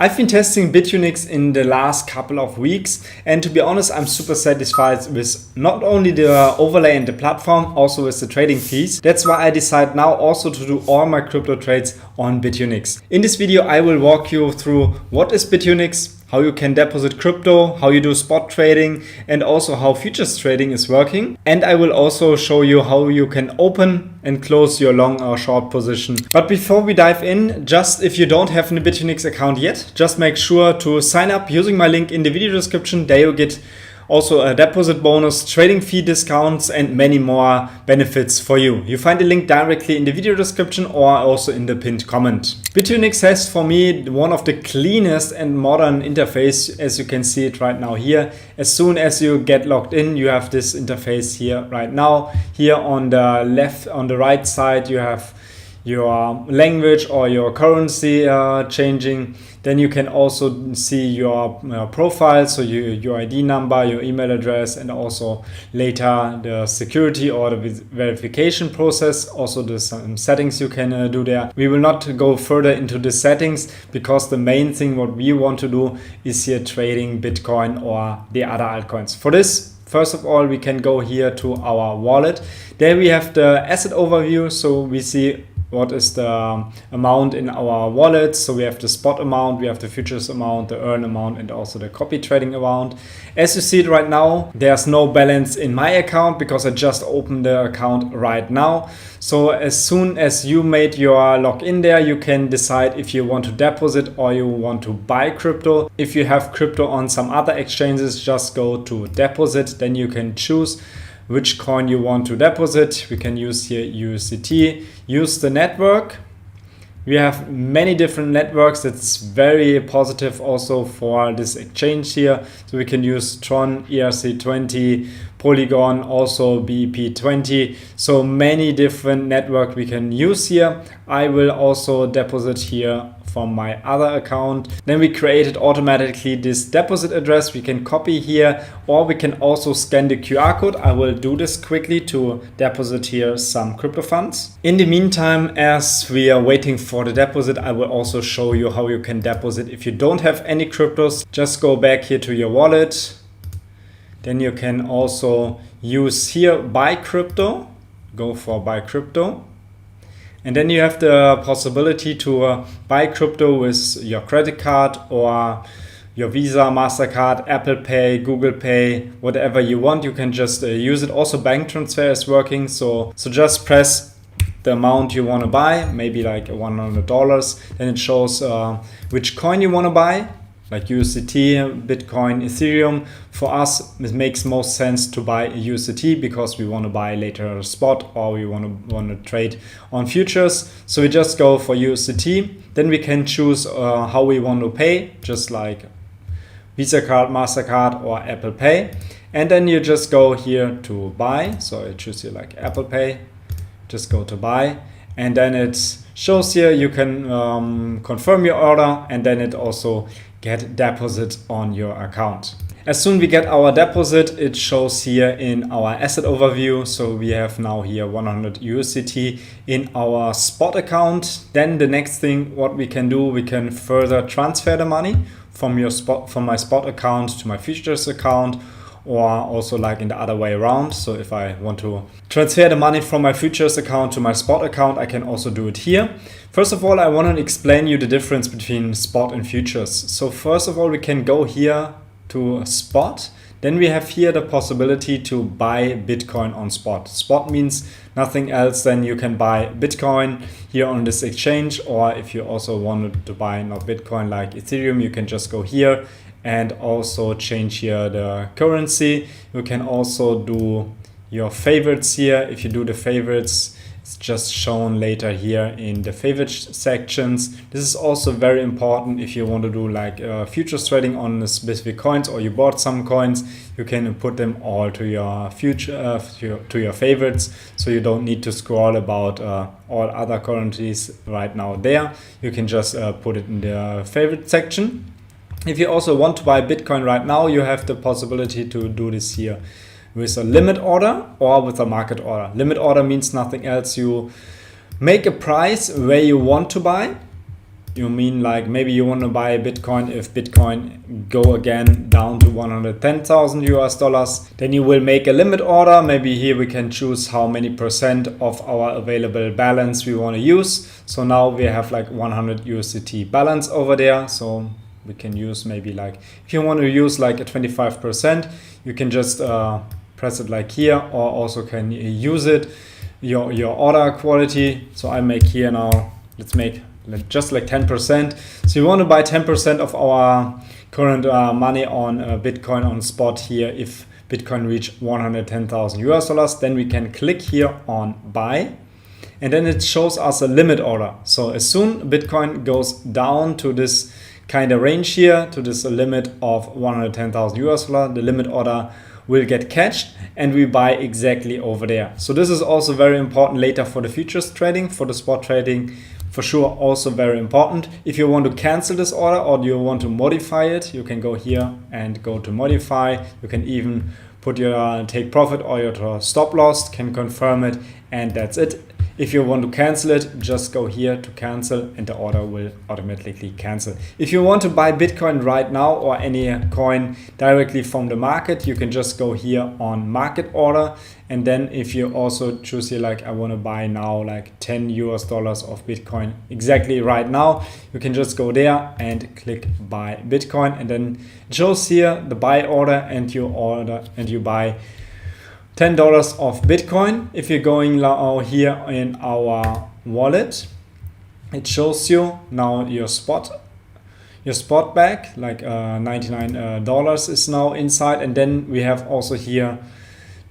I've been testing Bitunix in the last couple of weeks, and to be honest, I'm super satisfied with not only the overlay and the platform, also with the trading fees. That's why I decide now also to do all my crypto trades on Bitunix. In this video, I will walk you through what is Bitunix, how you can deposit crypto, how you do spot trading, and also how futures trading is working. And I will also show you how you can open and close your long or short position. But before we dive in, just if you don't have a Bitunix account yet, just make sure to sign up using my link in the video description. There you get also a deposit bonus, trading fee discounts, and many more benefits for you. You find the link directly in the video description or also in the pinned comment. Bitunix has for me one of the cleanest and modern interface, as you can see it right now here. As soon as you get logged in, you have this interface here right now. Here on the left, on the right side, you have your language or your currency changing. Then you can also see your profile, so your ID number, your email address, and also later the security or the verification process. Also the settings you can do there. We will not go further into the settings because the main thing what we want to do is here trading Bitcoin or the other altcoins. For this, first of all, we can go here to our wallet. There we have the asset overview, so we see what is the amount in our wallet. So we have the spot amount, we have the futures amount, the earn amount, and also the copy trading amount. As you see it right now, there's no balance in my account because I just opened the account right now. So as soon as you made your login there, you can decide if you want to deposit or you want to buy crypto. If you have crypto on some other exchanges, just go to deposit. Then you can choose which coin you want to deposit. We can use here USDT, use the network. We have many different networks. That's very positive also for this exchange here. So we can use Tron, ERC20, Polygon, also BEP20. So many different networks we can use here. I will also deposit here from my other account. Then we created automatically this deposit address. We can copy here, or we can also scan the QR code. I will do this quickly to deposit here some crypto funds. In the meantime, as we are waiting for the deposit, I will also show you how you can deposit if you don't have any cryptos. Just go back here to your wallet. Then you can also use here buy crypto. Go for buy crypto. And then you have the possibility to buy crypto with your credit card or your Visa, MasterCard, Apple Pay, Google Pay, whatever you want. You can just use it. Also bank transfer is working. So just press the amount you want to buy, maybe like $100. Then it shows which coin you want to buy, like USDT, Bitcoin, Ethereum. For us, it makes most sense to buy a USDT because we want to buy later a spot or we want to trade on futures. So we just go for USDT. Then we can choose how we want to pay, just like Visa card, MasterCard, or Apple Pay. And then you just go here to buy. So I choose here like Apple Pay. Just go to buy. And then it shows here you can confirm your order, and then it also get deposit on your account. As soon as we get our deposit, it shows here in our asset overview. So we have now here 100 USDT in our spot account. Then the next thing what we can do, we can further transfer the money from my spot account to my futures account, or also like in the other way around. So if I want to transfer the money from my futures account to my spot account, I can also do it here. First of all, I want to explain you the difference between spot and futures. So first of all, we can go here to spot. Then we have here the possibility to buy Bitcoin on spot. Spot means nothing else than you can buy Bitcoin here on this exchange, or if you also wanted to buy not Bitcoin like Ethereum, you can just go here and also change here the currency. You can also do your favorites here. If you do the favorites, it's just shown later here in the favorites sections. This is also very important if you want to do like futures trading on specific coins, or you bought some coins, you can put them all to your to your favorites, so you don't need to scroll about all other currencies right now there. You can just put it in the favorite section. If you also want to buy Bitcoin right now, you have the possibility to do this here with a limit order or with a market order. Limit order means nothing else. You make a price where you want to buy. You mean like maybe you want to buy Bitcoin if Bitcoin go again down to 110,000 US dollars. Then you will make a limit order. Maybe here we can choose how many percent of our available balance we want to use. So now we have like 100 USDT balance over there. So we can use maybe like, if you want to use like a 25%, you can just press it like here, or also can use it, your order quality. So I make here now, let's make just like 10%. So you want to buy 10% of our current money on Bitcoin on spot here. If Bitcoin reach 110,000 US dollars, then we can click here on buy. And then it shows us a limit order. So as soon Bitcoin goes down to this kind of range here, to this limit of 110,000 US dollars, the limit order will get catched and we buy exactly over there. So this is also very important later for the futures trading, for the spot trading, for sure also very important. If you want to cancel this order or you want to modify it, you can go here and go to modify. You can even put your take profit or your stop loss, can confirm it, and that's it. If you want to cancel it, just go here to cancel and the order will automatically cancel. If you want to buy Bitcoin right now or any coin directly from the market, you can just go here on market order. And then if you also choose here, like I want to buy now like 10 US dollars of Bitcoin exactly right now, you can just go there and click buy Bitcoin. And then it shows here the buy order and you order and you buy $10 of Bitcoin. If you're going now here in our wallet, it shows you now your spot back, like $99 is now inside. And then we have also here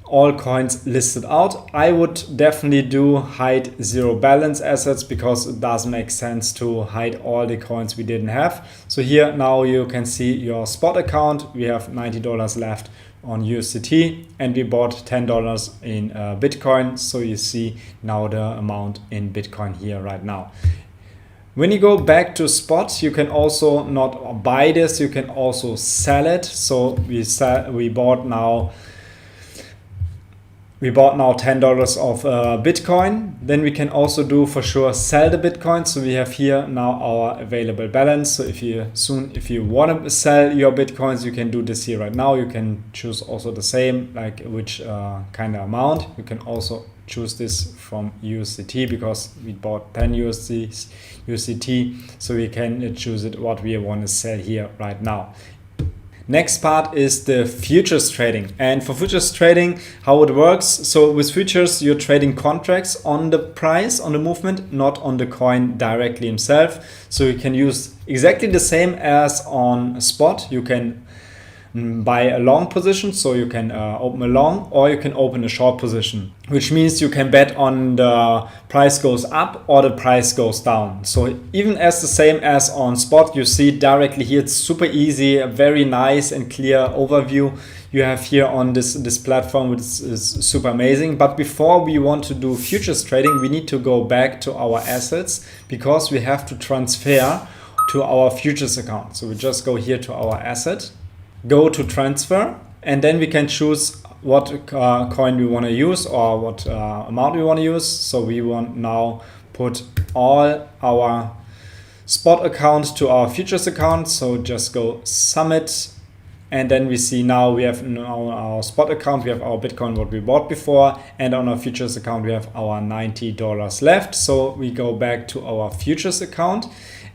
all coins listed out. I would definitely do hide zero balance assets because it doesn't make sense to hide all the coins we didn't have. So here now you can see your spot account. We have $90 left on USDT and we bought $10 in Bitcoin. So you see now the amount in Bitcoin here right now. When you go back to spot, you can also not buy this, you can also sell it. So we bought now $10 of Bitcoin. Then we can also do for sure sell the Bitcoin. So we have here now our available balance. So if you want to sell your Bitcoins, you can do this here right now. You can choose also the same, like which kind of amount. You can also choose this from USDT because we bought 10 USDT. So we can choose it what we want to sell here right now. Next part is the futures trading. And for futures trading, how it works. So with futures, you're trading contracts on the price, on the movement, not on the coin directly himself. So you can use exactly the same as on spot. You can buy a long position, so you can open a long, or you can open a short position, which means you can bet on the price goes up or the price goes down. So even as the same as on spot, you see directly here, it's super easy, a very nice and clear overview you have here on this platform, which is super amazing. But before we want to do futures trading, we need to go back to our assets because we have to transfer to our futures account. So we just go here to our asset, go to transfer, and then we can choose what coin we want to use or what amount we want to use. So we want now put all our spot account to our futures account. So just go submit, and then we see now we have on our spot account, we have our Bitcoin what we bought before, and on our futures account we have our $90 left. So we go back to our futures account,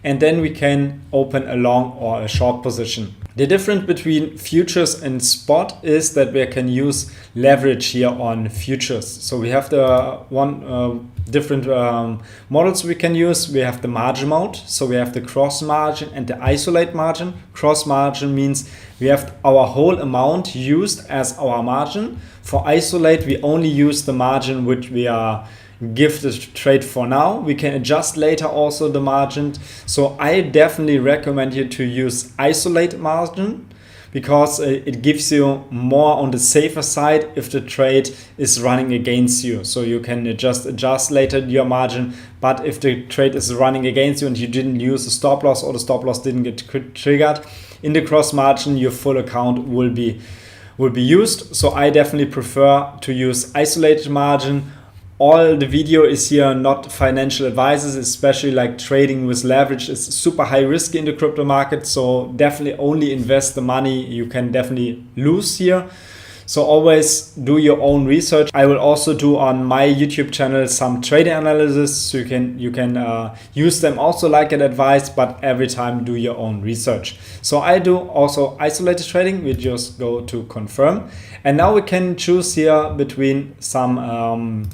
and then we can open a long or a short position. The difference between futures and spot is that we can use leverage here on futures. So we have the different models we can use. We have the margin mode. So we have the cross margin and the isolate margin. Cross margin means we have our whole amount used as our margin. For isolate, we only use the margin which we are give the trade for now. We can adjust later also the margin. So I definitely recommend you to use isolate margin because it gives you more on the safer side if the trade is running against you. So you can just adjust later your margin, but if the trade is running against you and you didn't use the stop loss or the stop loss didn't get triggered in the cross margin, your full account will be used. So I definitely prefer to use isolated margin. all the video is here not financial advices, especially like trading with leverage is super high risk in the crypto market. So definitely only invest the money you can definitely lose here. So always do your own research. I will also do on my YouTube channel some trading analysis, so you can use them also like an advice, but every time do your own research. So I do also isolated trading. We just go to confirm, and now we can choose here between some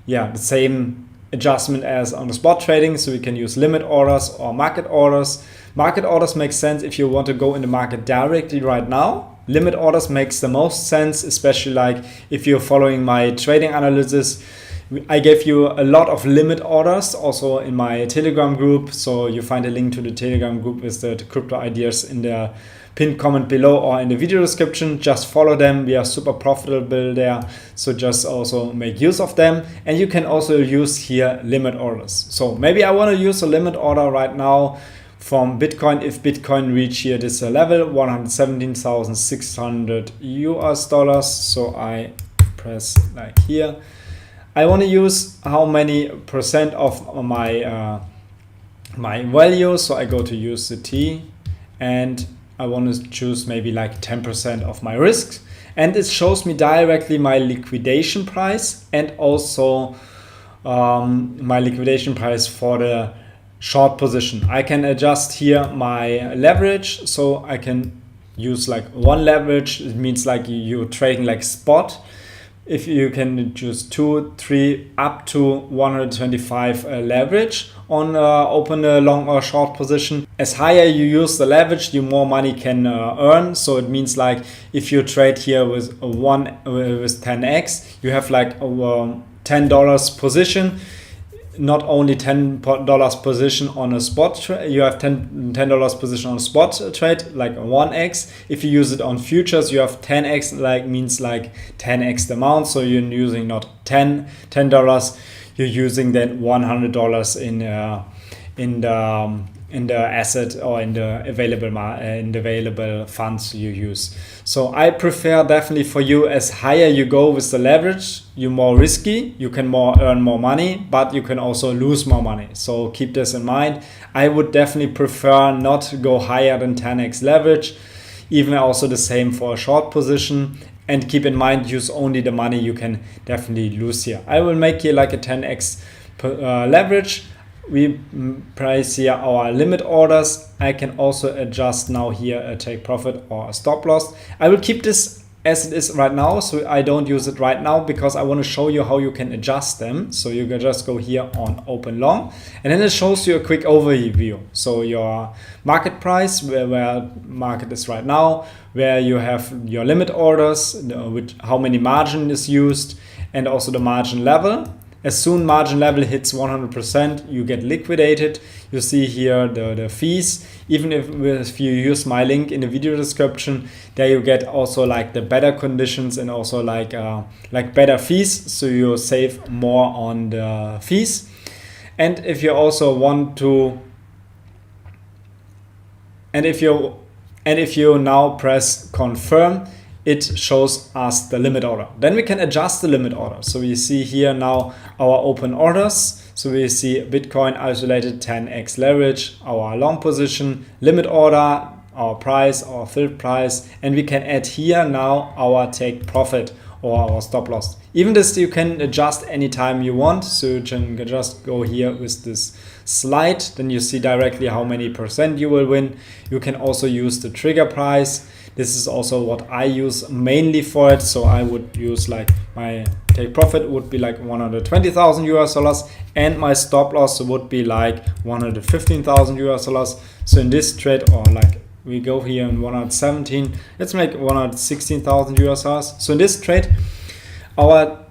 the same adjustment as on the spot trading. So we can use limit orders or market orders. Market orders make sense if you want to go in the market directly right now. Limit orders makes the most sense, especially like if you're following my trading analysis. I gave you a lot of limit orders also in my Telegram group. So you find a link to the Telegram group with the crypto ideas in the pinned comment below or in the video description. Just follow them. We are super profitable there. So just also make use of them. And you can also use here limit orders. So maybe I want to use a limit order right now from Bitcoin. If Bitcoin reach here this level, 117,600 US dollars. So I press like here. I want to use how many percent of my my value. So I go to USDT and I want to choose maybe like 10% of my risks. And it shows me directly my liquidation price and also my liquidation price for the short position. I can adjust here my leverage, so I can use like one leverage. It means like you're trading like spot. If you can choose 2, 3, up to 125 leverage on open a long or short position. As higher you use the leverage, the more money can earn. So it means like if you trade here with with 10x, you have like a $10 position. Not only $10 position on a spot trade, you have $10 position on a spot trade, like 1x. If you use it on futures, you have 10x, like means like 10x the amount. So you're using not $10, you're using then $100 in the asset or in the available funds you use. So I prefer definitely for you, as higher you go with the leverage, you're more risky, you can earn more money, but you can also lose more money. So keep this in mind. I would definitely prefer not to go higher than 10x leverage, even also the same for a short position. And keep in mind, use only the money you can definitely lose here. I will make here like a 10x leverage. We price here our limit orders. I can also adjust now here a take profit or a stop loss. I will keep this as it is right now, so I don't use it right now because I want to show you how you can adjust them. So you can just go here on open long, and then it shows you a quick overview. So your market price, where market is right now, where you have your limit orders, with how many margin is used, and also the margin level. As soon margin level hits 100%, you get liquidated. You see here the fees. Even if you use my link in the video description, there you get also like the better conditions and also like better fees. So you save more on the fees. And if you also want to, and if you now press confirm, it shows us the limit order. Then we can adjust the limit order. So we see here now our open orders. So we see Bitcoin isolated 10x leverage, our long position, limit order, our price, our filled price, and we can add here now our take profit or our stop loss. Even this you can adjust anytime you want. So you can just go here with this slide. Then you see directly how many percent you will win. You can also use the trigger price. This is also what I use mainly for it. So I would use like my take profit would be like 120,000 US dollars and my stop loss would be like 115,000 US dollars. So in this trade, or like we go here in 117, let's make 116,000 US dollars. So in this trade, our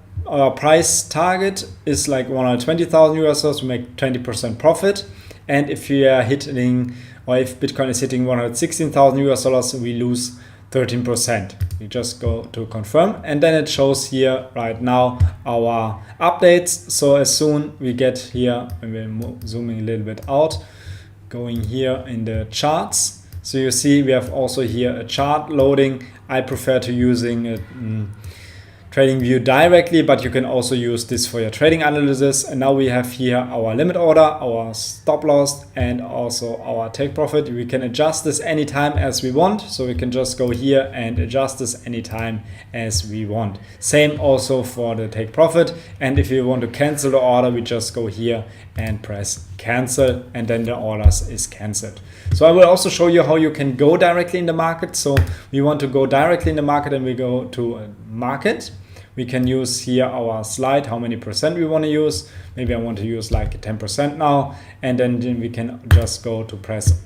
price target is like 120,000 US dollars to make 20% profit. And if we are hitting, or if Bitcoin is hitting 116,000 US dollars, we lose 13%. You just go to confirm, and then it shows here right now our updates. So as soon we get here, and we're zooming a little bit out, going here in the charts. So you see we have also here a chart loading. I prefer to using trading view directly, but you can also use this for your trading analysis. And now we have here our limit order, our stop loss, and also our take profit. We can adjust this anytime as we want. So we can just go here and adjust this anytime as we want. Same also for the take profit. And if you want to cancel the order, we just go here and press cancel, and then the orders is canceled. So I will also show you how you can go directly in the market. So we want to go directly in the market, and we go to market. We can use here our slide, how many percent we want to use. Maybe I want to use like 10% now. And then we can just go to press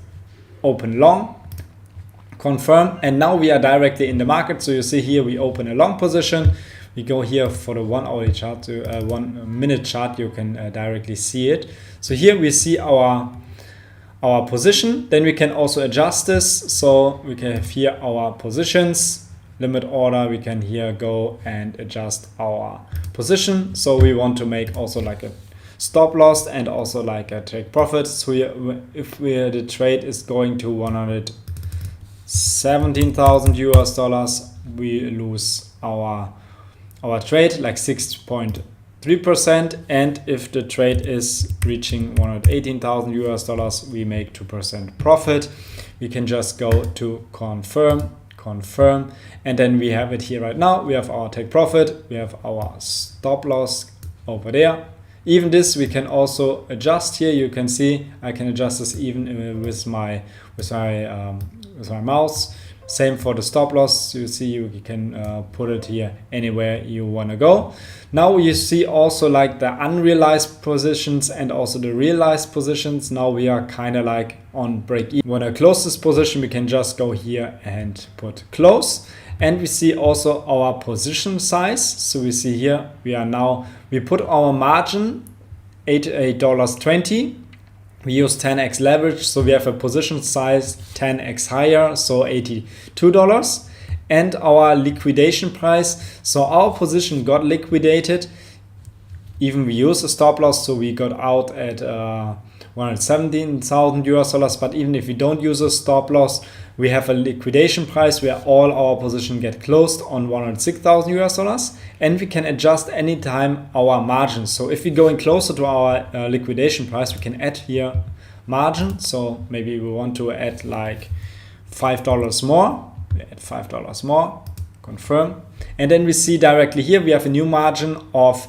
open long, confirm. And now we are directly in the market. So you see here, we open a long position. We go here for the 1 hourly chart, 1 minute chart, you can directly see it. So here we see our position. Then we can also adjust this. So we can have here our positions, limit order. We can here go and adjust our position. So we want to make also like a stop loss and also like a take profit. So here, if the trade is going to 117,000 US dollars, we lose our trade like 6.3%, and if the trade is reaching 118,000 US dollars, we make 2% profit. We can just go to confirm, and then we have it here right now. We have our take profit, we have our stop loss over there. Even this we can also adjust here. You can see I can adjust this even with my mouse. Same for the stop loss. You see you can put it here anywhere you want to go. Now you see also like the unrealized positions and also the realized positions. Now we are kind of like on break even. When I close this position, we can just go here and put close. And we see also our position size. So we see here we put our margin $8.20. We use 10x leverage, so we have a position size 10x higher, so $82. And our liquidation price, so our position got liquidated. Even we use a stop loss, so we got out at 117,000 US dollars. But even if we don't use a stop loss, we have a liquidation price where all our position get closed on 106,000 US dollars, and we can adjust anytime our margin. So if we're going closer to our liquidation price, we can add here margin. So maybe we want to add like $5 more. We add $5 more, confirm. And then we see directly here, we have a new margin of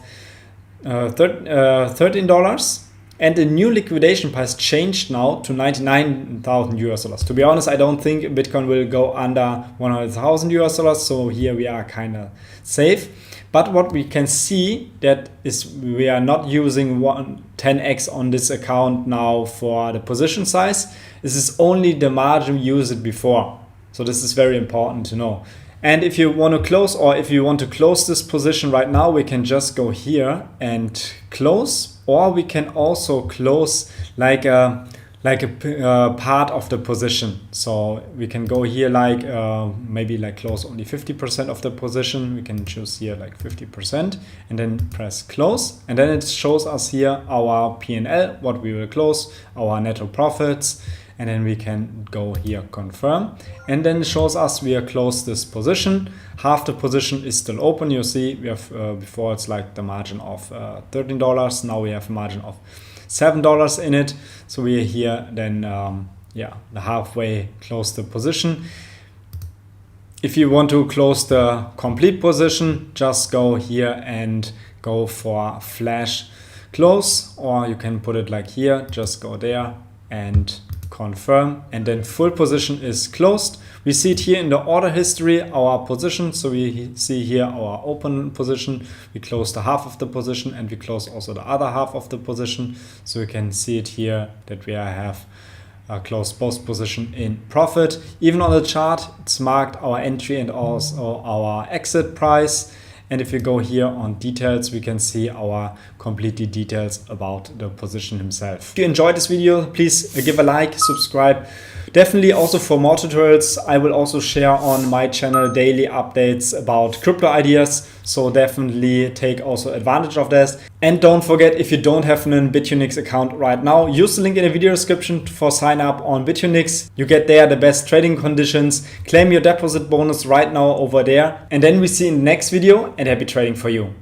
$13. And the new liquidation price changed now to 99,000 US dollars. To be honest, I don't think Bitcoin will go under 100,000 US dollars. So here we are kind of safe. But what we can see that is we are not using 10x on this account now for the position size. This is only the margin we used it before. So this is very important to know. And if you want to close, or if you want to close this position right now, we can just go here and close. Or we can also close like a part of the position. So we can go here like maybe like close only 50% of the position. We can choose here like 50% and then press close. And then it shows us here our P&L, what we will close, our netto profits. And then we can go here confirm, and then it shows us we are closed this position. Half the position is still open. You see we have before it's like the margin of $13. Now we have a margin of $7 in it. So we are here then the halfway close the position. If you want to close the complete position, just go here and go for flash close, or you can put it like here, just go there and confirm, and then full position is closed. We see it here in the order history, our position. So we see here our open position. We close the half of the position, and we close also the other half of the position. So we can see it here that we have closed both position in profit. Even on the chart, it's marked our entry and also our exit price. And if you go here on details, we can see our completely details about the position himself. If you enjoyed this video, please give a like, subscribe. Definitely also for more tutorials, I will also share on my channel daily updates about crypto ideas. So definitely take also advantage of this. And don't forget, if you don't have an Bitunix account right now, use the link in the video description for sign up on Bitunix. You get there the best trading conditions, claim your deposit bonus right now over there. And then we see in the next video, and happy trading for you.